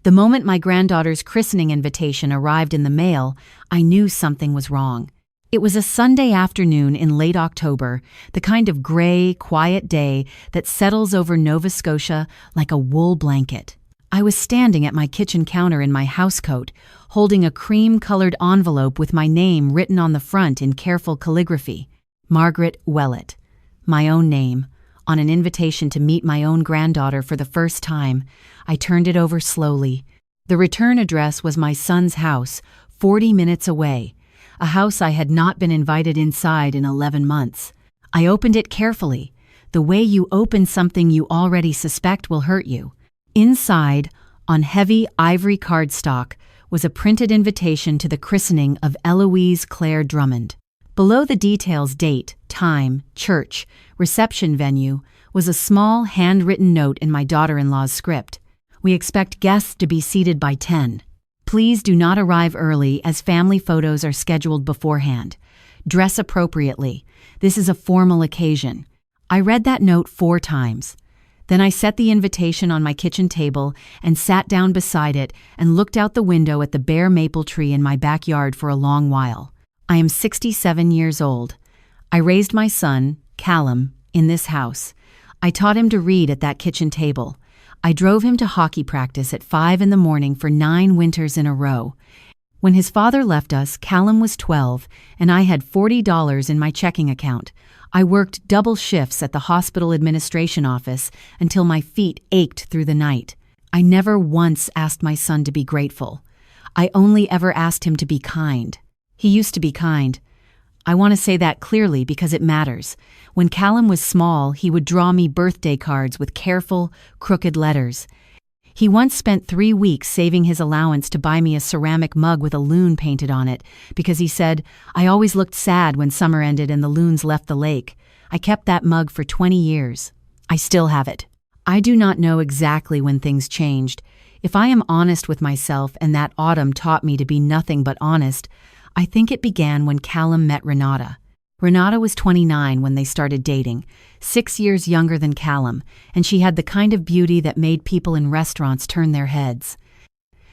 The moment my granddaughter's christening invitation arrived in the mail, I knew something was wrong. It was a Sunday afternoon in late October, the kind of gray, quiet day that settles over Nova Scotia like a wool blanket. I was standing at my kitchen counter in my housecoat, holding a cream-colored envelope with my name written on the front in careful calligraphy. Margaret Wellett. My own name. On an invitation to meet my own granddaughter for the first time, I turned it over slowly. The return address was my son's house, 40 minutes away, a house I had not been invited inside in 11 months. I opened it carefully. The way you open something you already suspect will hurt you. Inside, on heavy ivory cardstock, was a printed invitation to the christening of Eloise Claire Drummond. Below the details, date, time, church, reception venue, was a small handwritten note in my daughter-in-law's script. We expect guests to be seated by 10. Please do not arrive early as family photos are scheduled beforehand. Dress appropriately. This is a formal occasion. I read that note 4 times. Then I set the invitation on my kitchen table and sat down beside it and looked out the window at the bare maple tree in my backyard for a long while. I am 67 years old. I raised my son, Callum, in this house. I taught him to read at that kitchen table. I drove him to hockey practice at 5 in the morning for 9 winters in a row. When his father left us, Callum was 12, and I had $40 in my checking account. I worked double shifts at the hospital administration office until my feet ached through the night. I never once asked my son to be grateful. I only ever asked him to be kind. He used to be kind. I want to say that clearly because it matters. When Callum was small, he would draw me birthday cards with careful, crooked letters. He once spent 3 weeks saving his allowance to buy me a ceramic mug with a loon painted on it because he said, I always looked sad when summer ended and the loons left the lake. I kept that mug for 20 years. I still have it. I do not know exactly when things changed. If I am honest with myself, and that autumn taught me to be nothing but honest, I think it began when Callum met Renata. Renata was 29 when they started dating, 6 years younger than Callum, and she had the kind of beauty that made people in restaurants turn their heads.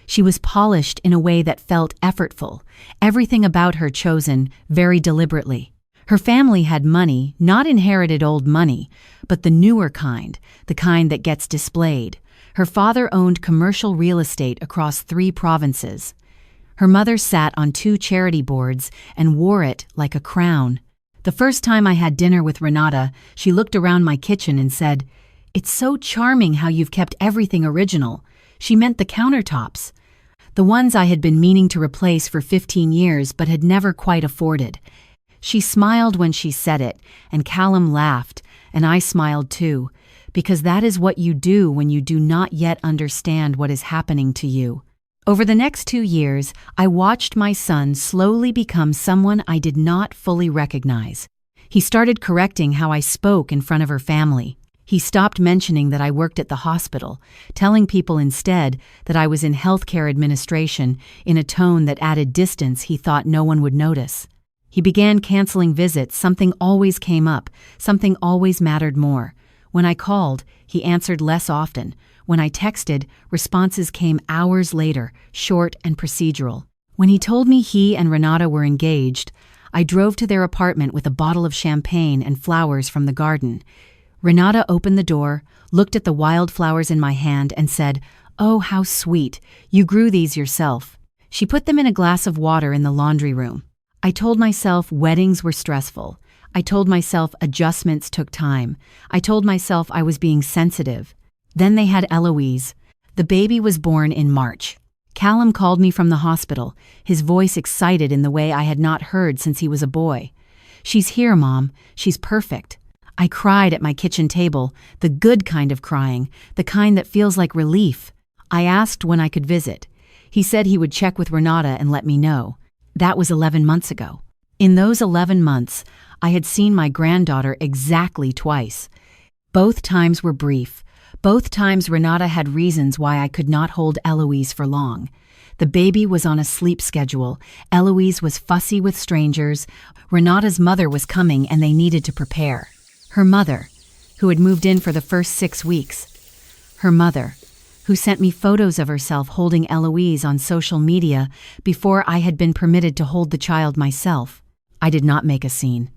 She was polished in a way that felt effortful, everything about her chosen very deliberately. Her family had money, not inherited old money, but the newer kind, the kind that gets displayed. Her father owned commercial real estate across 3 provinces. Her mother sat on 2 charity boards and wore it like a crown. The first time I had dinner with Renata, she looked around my kitchen and said, "It's so charming how you've kept everything original." She meant the countertops, the ones I had been meaning to replace for 15 years but had never quite afforded. She smiled when she said it, and Callum laughed, and I smiled too, because that is what you do when you do not yet understand what is happening to you. Over the next 2 years, I watched my son slowly become someone I did not fully recognize. He started correcting how I spoke in front of her family. He stopped mentioning that I worked at the hospital, telling people instead that I was in healthcare administration in a tone that added distance he thought no one would notice. He began canceling visits. Something always came up, something always mattered more. When I called, he answered less often. When I texted, responses came hours later, short and procedural. When he told me he and Renata were engaged, I drove to their apartment with a bottle of champagne and flowers from the garden. Renata opened the door, looked at the wildflowers in my hand, and said, "Oh, how sweet. You grew these yourself." She put them in a glass of water in the laundry room. I told myself weddings were stressful. I told myself adjustments took time. I told myself I was being sensitive. Then they had Eloise. The baby was born in March. Callum called me from the hospital, his voice excited in the way I had not heard since he was a boy. "She's here, Mom. She's perfect." I cried at my kitchen table, the good kind of crying, the kind that feels like relief. I asked when I could visit. He said he would check with Renata and let me know. That was 11 months ago. In those 11 months, I had seen my granddaughter exactly twice. Both times were brief. Both times Renata had reasons why I could not hold Eloise for long. The baby was on a sleep schedule. Eloise was fussy with strangers. Renata's mother was coming and they needed to prepare. Her mother, who had moved in for the first 6 weeks. Her mother, who sent me photos of herself holding Eloise on social media before I had been permitted to hold the child myself. I did not make a scene.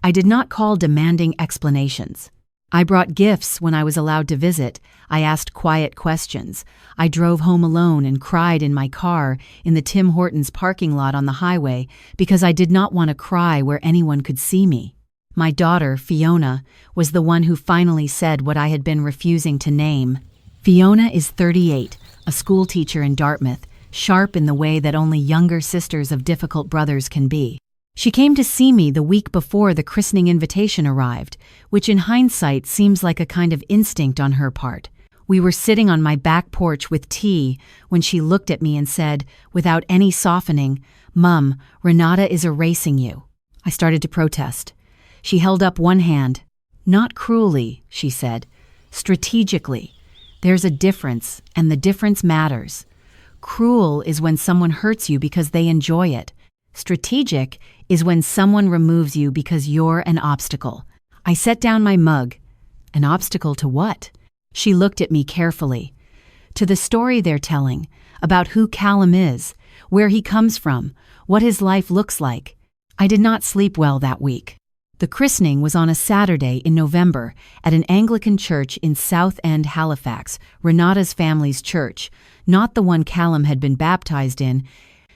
I did not call demanding explanations. I brought gifts when I was allowed to visit. I asked quiet questions. I drove home alone and cried in my car in the Tim Hortons parking lot on the highway because I did not want to cry where anyone could see me. My daughter, Fiona, was the one who finally said what I had been refusing to name. Fiona is 38, a schoolteacher in Dartmouth, sharp in the way that only younger sisters of difficult brothers can be. She came to see me the week before the christening invitation arrived, which in hindsight seems like a kind of instinct on her part. We were sitting on my back porch with tea when she looked at me and said, without any softening, "Mum, Renata is erasing you." I started to protest. She held up one hand. "Not cruelly," she said. "Strategically. There's a difference, and the difference matters. Cruel is when someone hurts you because they enjoy it. Strategic is when someone removes you because you're an obstacle." I set down my mug. An obstacle to what? She looked at me carefully. To the story they're telling, about who Callum is, where he comes from, what his life looks like. I did not sleep well that week. The christening was on a Saturday in November at an Anglican church in South End, Halifax, Renata's family's church, not the one Callum had been baptized in,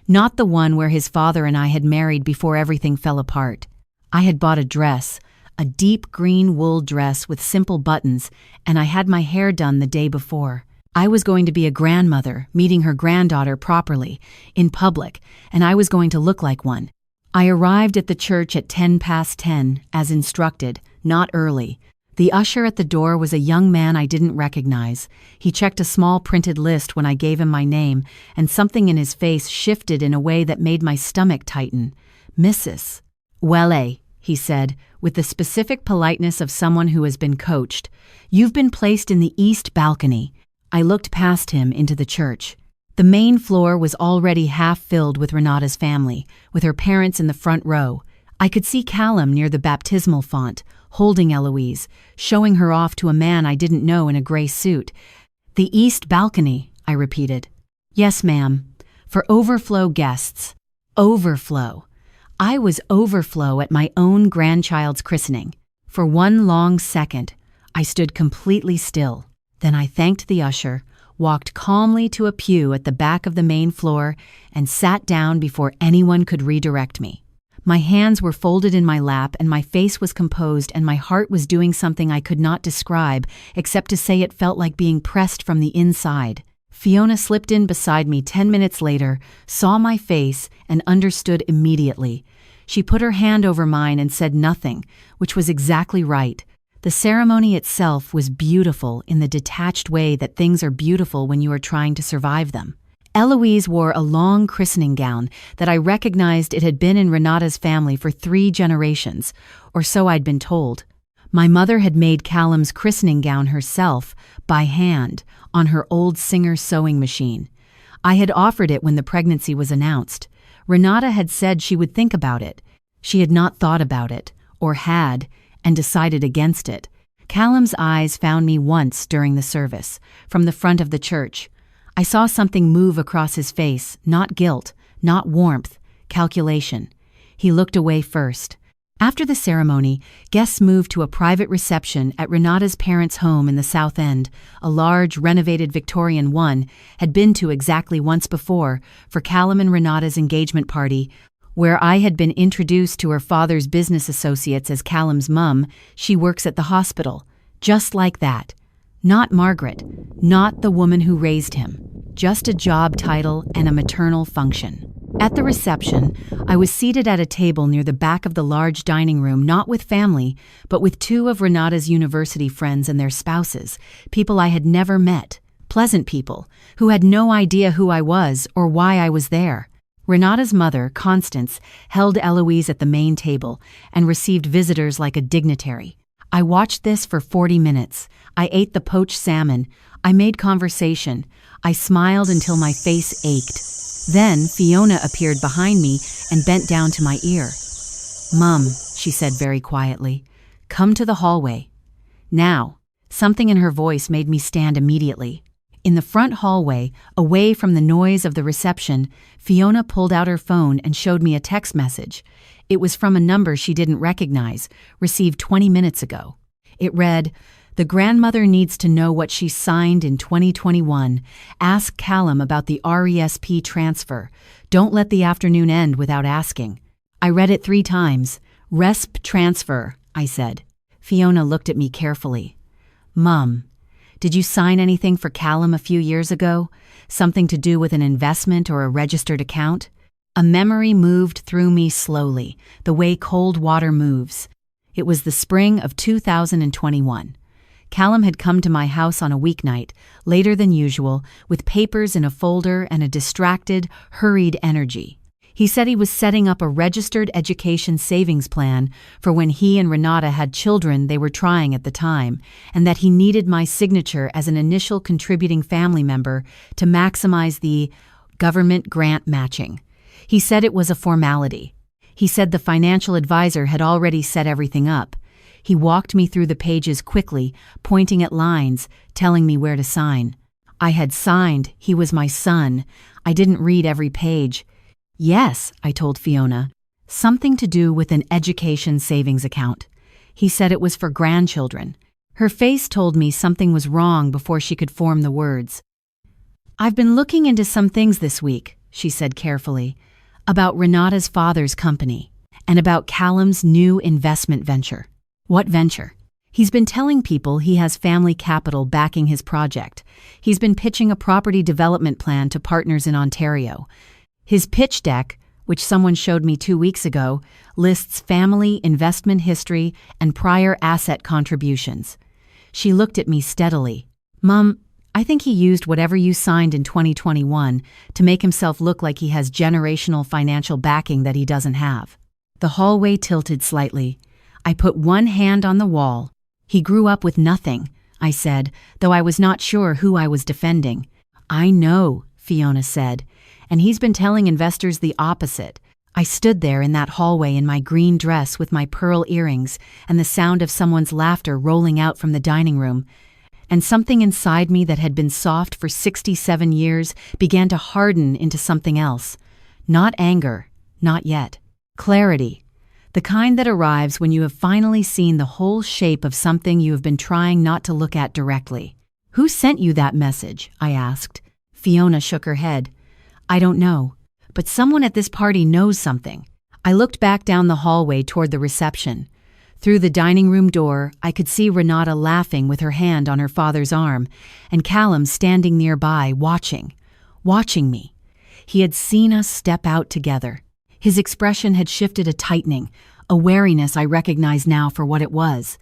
not the one where his father and I had married before everything fell apart. I had bought a dress, a deep green wool dress with simple buttons, and I had my hair done the day before. I was going to be a grandmother, meeting her granddaughter properly, in public, and I was going to look like one. I arrived at the church at 10:10, as instructed, not early. The usher at the door was a young man I didn't recognize. He checked a small printed list when I gave him my name, and something in his face shifted in a way that made my stomach tighten. "Mrs. Welle," he said, with the specific politeness of someone who has been coached. "You've been placed in the east balcony." I looked past him into the church. The main floor was already half filled with Renata's family, with her parents in the front row. I could see Callum near the baptismal font, holding Eloise, showing her off to a man I didn't know in a gray suit. "The east balcony," I repeated. "Yes, ma'am. For overflow guests." Overflow. I was overflow at my own grandchild's christening. For one long second, I stood completely still. Then I thanked the usher, walked calmly to a pew at the back of the main floor, and sat down before anyone could redirect me. My hands were folded in my lap and my face was composed and my heart was doing something I could not describe except to say it felt like being pressed from the inside. Fiona slipped in beside me 10 minutes later, saw my face, and understood immediately. She put her hand over mine and said nothing, which was exactly right. The ceremony itself was beautiful in the detached way that things are beautiful when you are trying to survive them. Eloise wore a long christening gown that I recognized it had been in Renata's family for 3 generations, or so I'd been told. My mother had made Callum's christening gown herself, by hand, on her old Singer sewing machine. I had offered it when the pregnancy was announced. Renata had said she would think about it. She had not thought about it, or had, and decided against it. Callum's eyes found me once during the service, from the front of the church. I saw something move across his face, not guilt, not warmth, calculation. He looked away first. After the ceremony, guests moved to a private reception at Renata's parents' home in the South End, a large, renovated Victorian one, had been to exactly once before, for Callum and Renata's engagement party, where I had been introduced to her father's business associates as Callum's mum. She works at the hospital. Just like that. Not Margaret, not the woman who raised him. Just a job title and a maternal function. At the reception, I was seated at a table near the back of the large dining room, not with family, but with 2 of Renata's university friends and their spouses, people I had never met, pleasant people, who had no idea who I was or why I was there. Renata's mother, Constance, held Eloise at the main table and received visitors like a dignitary. I watched this for 40 minutes. I ate the poached salmon. I made conversation. I smiled until my face ached. Then Fiona appeared behind me and bent down to my ear. "Mum," she said very quietly, "come to the hallway." Now, something in her voice made me stand immediately. In the front hallway, away from the noise of the reception, Fiona pulled out her phone and showed me a text message. It was from a number she didn't recognize, received 20 minutes ago. It read, "The grandmother needs to know what she signed in 2021. Ask Callum about the RESP transfer. Don't let the afternoon end without asking." I read it 3 times. "RESP transfer," I said. Fiona looked at me carefully. "Mum, did you sign anything for Callum a few years ago? Something to do with an investment or a registered account?" A memory moved through me slowly, the way cold water moves. It was the spring of 2021. Callum had come to my house on a weeknight, later than usual, with papers in a folder and a distracted, hurried energy. He said he was setting up a registered education savings plan for when he and Renata had children they were trying at the time, and that he needed my signature as an initial contributing family member to maximize the government grant matching. He said it was a formality. He said the financial advisor had already set everything up. He walked me through the pages quickly, pointing at lines, telling me where to sign. I had signed, he was my son. I didn't read every page. "Yes," I told Fiona. "Something to do with an education savings account." He said it was for grandchildren. Her face told me something was wrong before she could form the words. "I've been looking into some things this week," she said carefully, "about Renata's father's company, and about Callum's new investment venture." "What venture?" "He's been telling people he has family capital backing his project. He's been pitching a property development plan to partners in Ontario. His pitch deck, which someone showed me 2 weeks ago, lists family investment history and prior asset contributions." She looked at me steadily. "Mum, I think he used whatever you signed in 2021 to make himself look like he has generational financial backing that he doesn't have." The hallway tilted slightly. I put one hand on the wall. "He grew up with nothing," I said, though I was not sure who I was defending. "I know," Fiona said, "and he's been telling investors the opposite." I stood there in that hallway in my green dress with my pearl earrings and the sound of someone's laughter rolling out from the dining room. And something inside me that had been soft for 67 years began to harden into something else. Not anger, not yet. Clarity. The kind that arrives when you have finally seen the whole shape of something you have been trying not to look at directly. "Who sent you that message?" I asked. Fiona shook her head. "I don't know, but someone at this party knows something." I looked back down the hallway toward the reception. Through the dining room door, I could see Renata laughing with her hand on her father's arm, and Callum standing nearby, watching me. He had seen us step out together. His expression had shifted a tightening, a wariness I recognize now for what it was.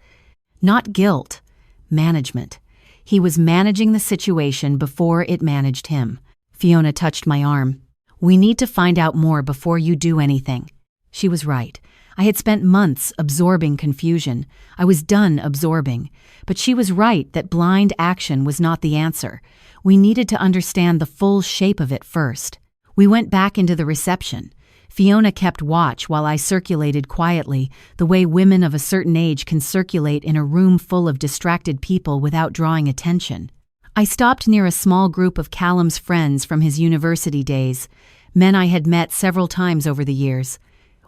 Not guilt, management. He was managing the situation before it managed him. Fiona touched my arm. "We need to find out more before you do anything." She was right. I had spent months absorbing confusion. I was done absorbing. But she was right that blind action was not the answer. We needed to understand the full shape of it first. We went back into the reception. Fiona kept watch while I circulated quietly, the way women of a certain age can circulate in a room full of distracted people without drawing attention. I stopped near a small group of Callum's friends from his university days, men I had met several times over the years.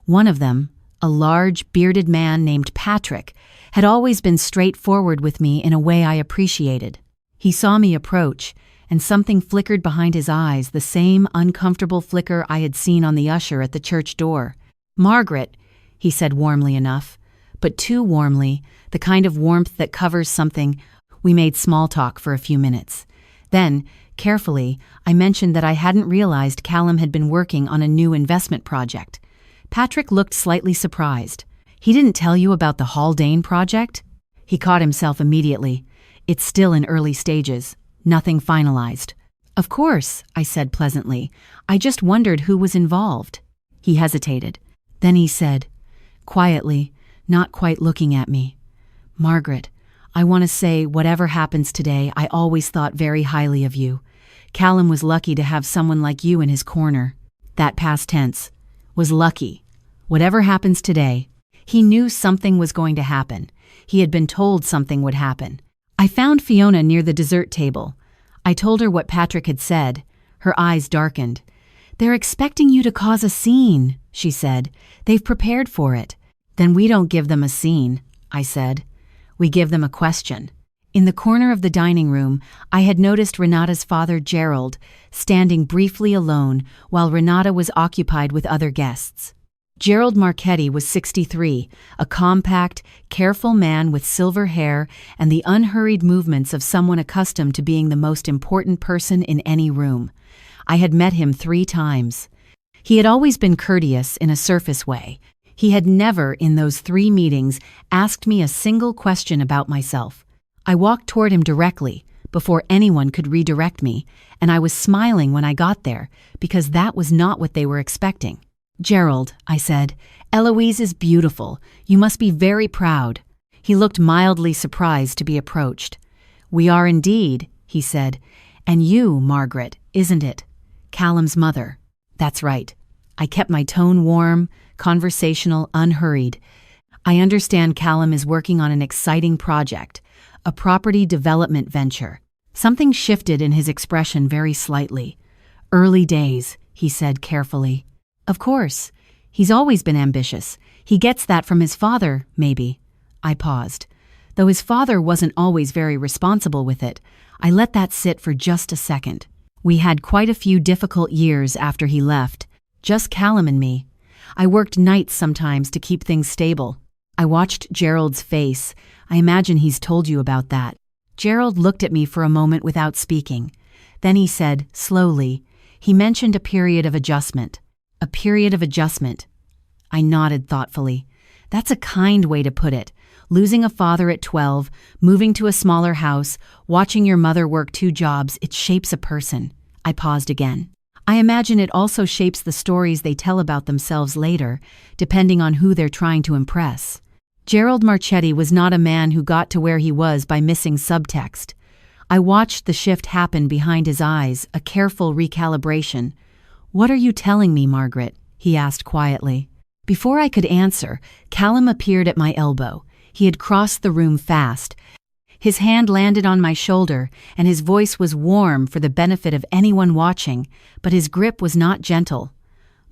One of them, a large, bearded man named Patrick, had always been straightforward with me in a way I appreciated. He saw me approach, and something flickered behind his eyes, the same uncomfortable flicker I had seen on the usher at the church door. "Margaret," he said warmly enough, but too warmly, the kind of warmth that covers something. We made small talk for a few minutes. Then, carefully, I mentioned that I hadn't realized Callum had been working on a new investment project. Patrick looked slightly surprised. "He didn't tell you about the Haldane project?" He caught himself immediately. "It's still in early stages. Nothing finalized." "Of course," I said pleasantly. "I just wondered who was involved." He hesitated. Then he said, quietly, not quite looking at me, "Margaret, I want to say whatever happens today, I always thought very highly of you. Callum was lucky to have someone like you in his corner." That past tense. Was lucky. Whatever happens today, he knew something was going to happen. He had been told something would happen. I found Fiona near the dessert table. I told her what Patrick had said. Her eyes darkened. "They're expecting you to cause a scene," she said. "They've prepared for it." "Then we don't give them a scene," I said. "We give them a question." In the corner of the dining room, I had noticed Renata's father, Gerald, standing briefly alone while Renata was occupied with other guests. Gerald Marchetti was 63, a compact, careful man with silver hair and the unhurried movements of someone accustomed to being the most important person in any room. I had met him 3 times. He had always been courteous in a surface way. He had never, in those 3 meetings, asked me a single question about myself. I walked toward him directly, before anyone could redirect me, and I was smiling when I got there, because that was not what they were expecting. "Gerald," I said, "Eloise is beautiful. You must be very proud." He looked mildly surprised to be approached. "We are indeed," he said. "And you, Margaret, isn't it? Callum's mother." "That's right." I kept my tone warm, conversational, unhurried. "I understand Callum is working on an exciting project, a property development venture." Something shifted in his expression very slightly. "Early days," he said carefully. "Of course. He's always been ambitious. He gets that from his father, maybe." I paused. Though his father wasn't always very responsible with it, I let that sit for just a second. We had quite a few difficult years after he left, just Callum and me. I worked nights sometimes to keep things stable. I watched Gerald's face. I imagine he's told you about that. Gerald looked at me for a moment without speaking. Then he said, slowly, he mentioned a period of adjustment. A period of adjustment. I nodded thoughtfully. That's a kind way to put it. Losing a father at 12, moving to a smaller house, watching your mother work 2 jobs, it shapes a person. I paused again. I imagine it also shapes the stories they tell about themselves later, depending on who they're trying to impress. Gerald Marchetti was not a man who got to where he was by missing subtext. I watched the shift happen behind his eyes, a careful recalibration. "What are you telling me, Margaret?" he asked quietly. Before I could answer, Callum appeared at my elbow. He had crossed the room fast. His hand landed on my shoulder, and his voice was warm for the benefit of anyone watching, but his grip was not gentle.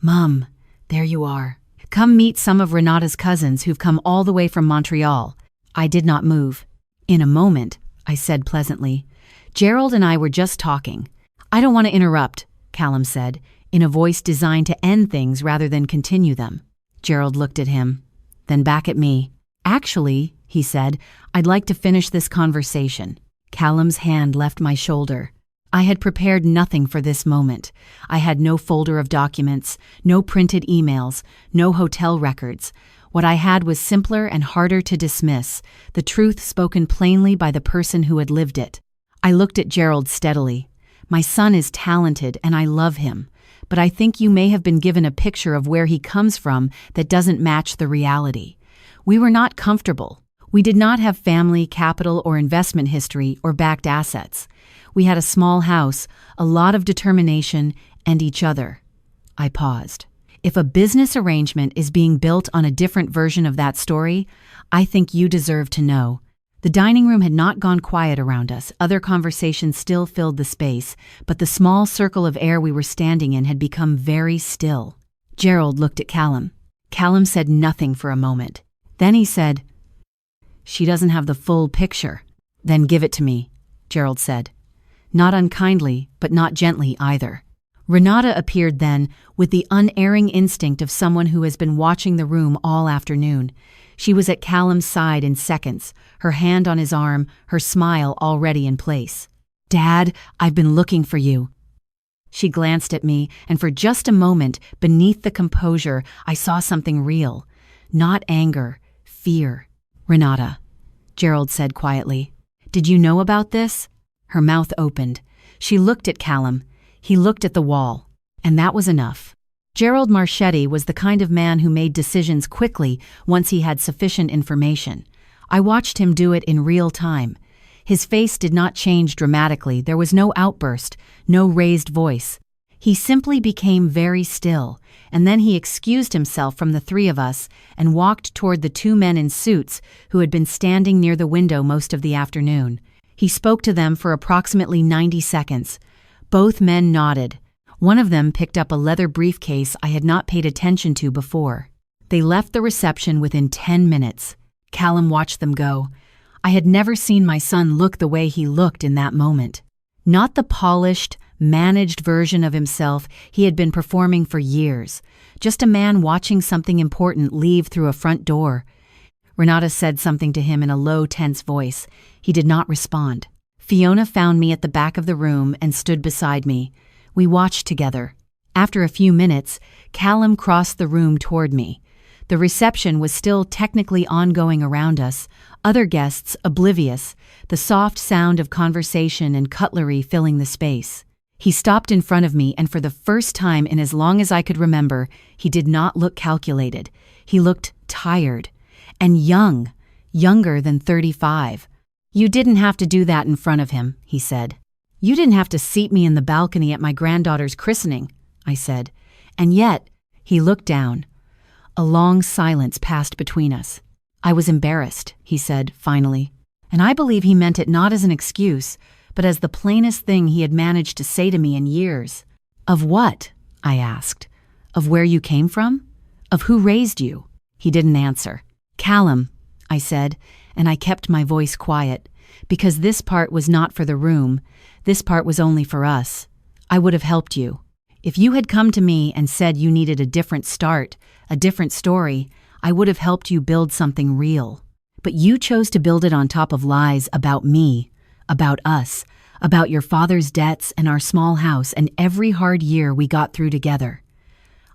"Mum, there you are. Come meet some of Renata's cousins who've come all the way from Montreal." I did not move. "In a moment," I said pleasantly. "Gerald and I were just talking." "I don't want to interrupt," Callum said, in a voice designed to end things rather than continue them. Gerald looked at him, then back at me. "Actually," he said, "I'd like to finish this conversation." Callum's hand left my shoulder. I had prepared nothing for this moment. I had no folder of documents, no printed emails, no hotel records. What I had was simpler and harder to dismiss, the truth spoken plainly by the person who had lived it. I looked at Gerald steadily. "My son is talented and I love him. But I think you may have been given a picture of where he comes from that doesn't match the reality. We were not comfortable. We did not have family, capital, or investment history or backed assets. We had a small house, a lot of determination, and each other." I paused. "If a business arrangement is being built on a different version of that story, I think you deserve to know." The dining room had not gone quiet around us. Other conversations still filled the space, but the small circle of air we were standing in had become very still. Gerald looked at Callum. Callum said nothing for a moment. Then he said, "She doesn't have the full picture." "Then give it to me," Gerald said. Not unkindly, but not gently either. Renata appeared then, with the unerring instinct of someone who has been watching the room all afternoon. She was at Callum's side in seconds, her hand on his arm, her smile already in place. "Dad, I've been looking for you." She glanced at me, and for just a moment, beneath the composure, I saw something real. Not anger, fear. "Renata," Gerald said quietly. "Did you know about this?" Her mouth opened. She looked at Callum. He looked at the wall. And that was enough. Gerald Marchetti was the kind of man who made decisions quickly once he had sufficient information. I watched him do it in real time. His face did not change dramatically. There was no outburst, no raised voice. He simply became very still, and then he excused himself from the 3 of us and walked toward the 2 men in suits who had been standing near the window most of the afternoon. He spoke to them for approximately 90 seconds. Both men nodded. One of them picked up a leather briefcase I had not paid attention to before. They left the reception within 10 minutes. Callum watched them go. I had never seen my son look the way he looked in that moment. Not the polished, managed version of himself he had been performing for years. Just a man watching something important leave through a front door. Renata said something to him in a low, tense voice. He did not respond. Fiona found me at the back of the room and stood beside me. We watched together. After a few minutes, Callum crossed the room toward me. The reception was still technically ongoing around us, other guests oblivious, the soft sound of conversation and cutlery filling the space. He stopped in front of me, and for the first time in as long as I could remember, he did not look calculated. He looked tired and young, younger than 35. "You didn't have to do that in front of him," he said. "You didn't have to seat me in the balcony at my granddaughter's christening," I said. And yet, he looked down. A long silence passed between us. "I was embarrassed," he said, finally. And I believe he meant it not as an excuse, but as the plainest thing he had managed to say to me in years. "Of what?" I asked. "Of where you came from? Of who raised you?" He didn't answer. "Callum," I said, and I kept my voice quiet, because this part was not for the room. This part was only for us. "I would have helped you. If you had come to me and said you needed a different start, a different story, I would have helped you build something real. But you chose to build it on top of lies about me, about us, about your father's debts and our small house and every hard year we got through together."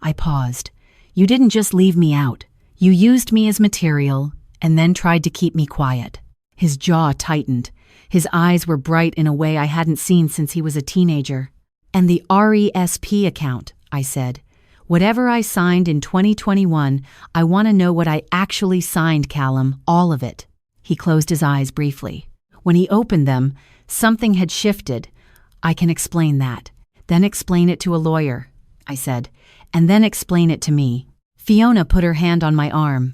I paused. "You didn't just leave me out. You used me as material and then tried to keep me quiet." His jaw tightened. His eyes were bright in a way I hadn't seen since he was a teenager. "And the RESP account," I said. "Whatever I signed in 2021, I want to know what I actually signed, Callum, all of it." He closed his eyes briefly. When he opened them, something had shifted. "I can explain that. Then explain it to a lawyer," I said. "And then explain it to me." Fiona put her hand on my arm.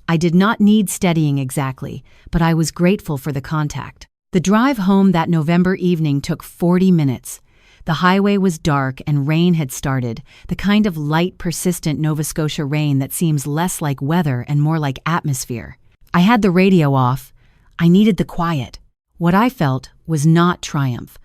I did not need steadying exactly, but I was grateful for the contact. The drive home that November evening took 40 minutes. The highway was dark and rain had started, the kind of light, persistent Nova Scotia rain that seems less like weather and more like atmosphere. I had the radio off. I needed the quiet. What I felt was not triumph.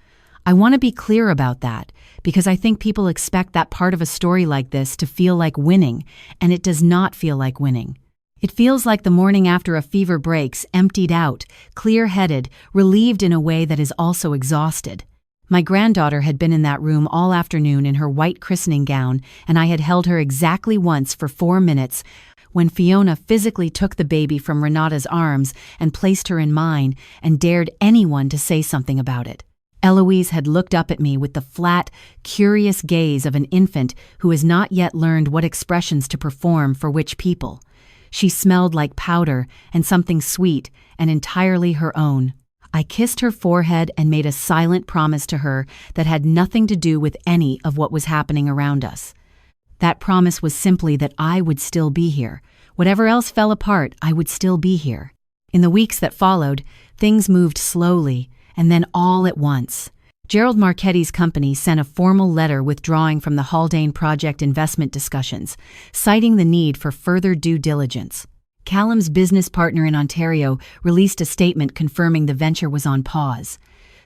I want to be clear about that, because I think people expect that part of a story like this to feel like winning, and it does not feel like winning. It feels like the morning after a fever breaks, emptied out, clear-headed, relieved in a way that is also exhausted. My granddaughter had been in that room all afternoon in her white christening gown, and I had held her exactly once for 4 minutes when Fiona physically took the baby from Renata's arms and placed her in mine and dared anyone to say something about it. Eloise had looked up at me with the flat, curious gaze of an infant who has not yet learned what expressions to perform for which people. She smelled like powder and something sweet and entirely her own. I kissed her forehead and made a silent promise to her that had nothing to do with any of what was happening around us. That promise was simply that I would still be here. Whatever else fell apart, I would still be here. In the weeks that followed, things moved slowly, and then all at once. Gerald Marchetti's company sent a formal letter withdrawing from the Haldane project investment discussions, citing the need for further due diligence. Callum's business partner in Ontario released a statement confirming the venture was on pause.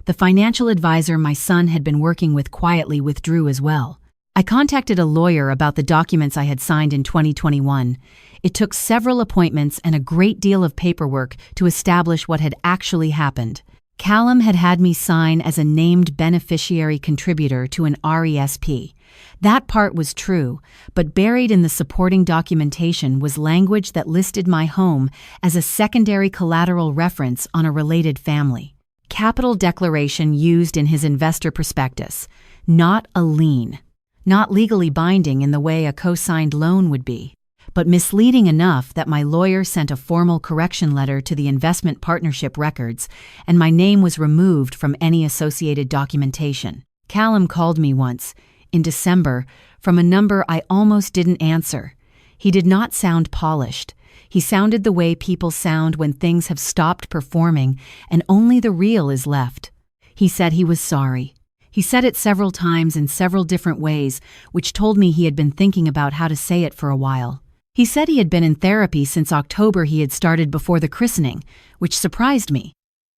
The financial advisor my son had been working with quietly withdrew as well. I contacted a lawyer about the documents I had signed in 2021. It took several appointments and a great deal of paperwork to establish what had actually happened. Callum had had me sign as a named beneficiary contributor to an RESP. That part was true, but buried in the supporting documentation was language that listed my home as a secondary collateral reference on a related family. Capital declaration used in his investor prospectus, not a lien. Not legally binding in the way a co-signed loan would be, but misleading enough that my lawyer sent a formal correction letter to the investment partnership records, and my name was removed from any associated documentation. Callum called me once, in December, from a number I almost didn't answer. He did not sound polished. He sounded the way people sound when things have stopped performing and only the real is left. He said he was sorry. He said it several times in several different ways, which told me he had been thinking about how to say it for a while. He said he had been in therapy since October. He had started before the christening, which surprised me.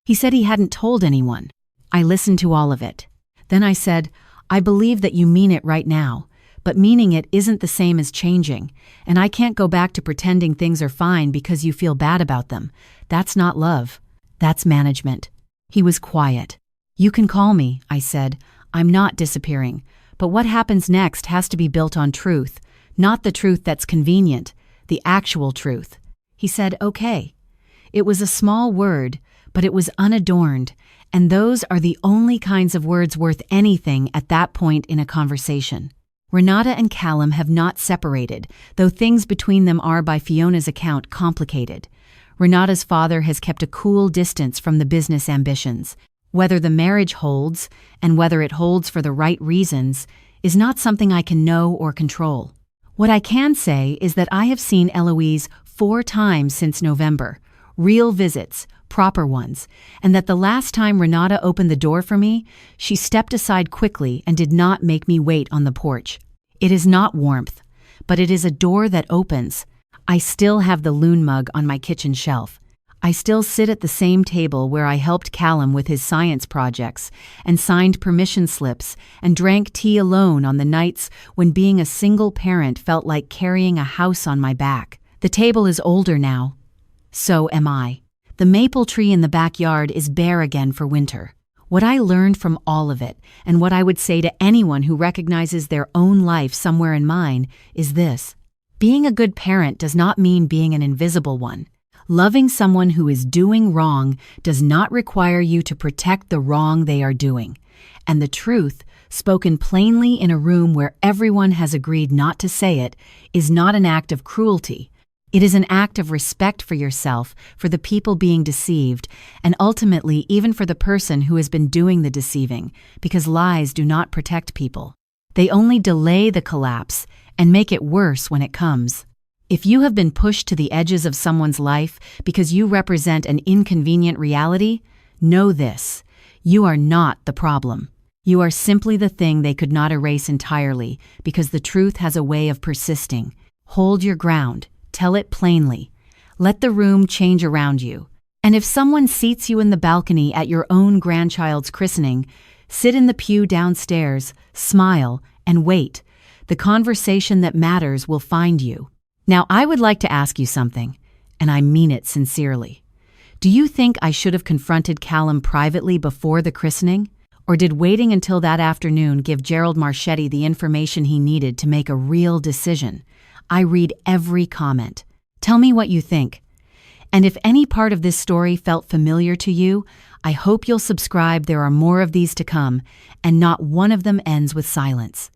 He said he hadn't told anyone. I listened to all of it. Then I said, I believe that you mean it right now, but meaning it isn't the same as changing, and I can't go back to pretending things are fine because you feel bad about them. That's not love. That's management. He was quiet. You can call me, I said. I'm not disappearing, but what happens next has to be built on truth, not the truth that's convenient, the actual truth. He said, okay. It was a small word, but it was unadorned, and those are the only kinds of words worth anything at that point in a conversation. Renata and Callum have not separated, though things between them are, by Fiona's account, complicated. Renata's father has kept a cool distance from the business ambitions. Whether the marriage holds, and whether it holds for the right reasons, is not something I can know or control. What I can say is that I have seen Eloise 4 times since November, real visits, proper ones, and that the last time Renata opened the door for me, she stepped aside quickly and did not make me wait on the porch. It is not warmth, but it is a door that opens. I still have the loon mug on my kitchen shelf. I still sit at the same table where I helped Callum with his science projects and signed permission slips and drank tea alone on the nights when being a single parent felt like carrying a house on my back. The table is older now. So am I. The maple tree in the backyard is bare again for winter. What I learned from all of it, and what I would say to anyone who recognizes their own life somewhere in mine, is this. Being a good parent does not mean being an invisible one. Loving someone who is doing wrong does not require you to protect the wrong they are doing. And the truth, spoken plainly in a room where everyone has agreed not to say it, is not an act of cruelty. It is an act of respect for yourself, for the people being deceived, and ultimately even for the person who has been doing the deceiving, because lies do not protect people. They only delay the collapse and make it worse when it comes. If you have been pushed to the edges of someone's life because you represent an inconvenient reality, know this: you are not the problem. You are simply the thing they could not erase entirely, because the truth has a way of persisting. Hold your ground. Tell it plainly. Let the room change around you. And if someone seats you in the balcony at your own grandchild's christening, sit in the pew downstairs, smile, and wait. The conversation that matters will find you. Now, I would like to ask you something, and I mean it sincerely. Do you think I should have confronted Callum privately before the christening? Or did waiting until that afternoon give Gerald Marchetti the information he needed to make a real decision? I read every comment. Tell me what you think. And if any part of this story felt familiar to you, I hope you'll subscribe. There are more of these to come, and not one of them ends with silence.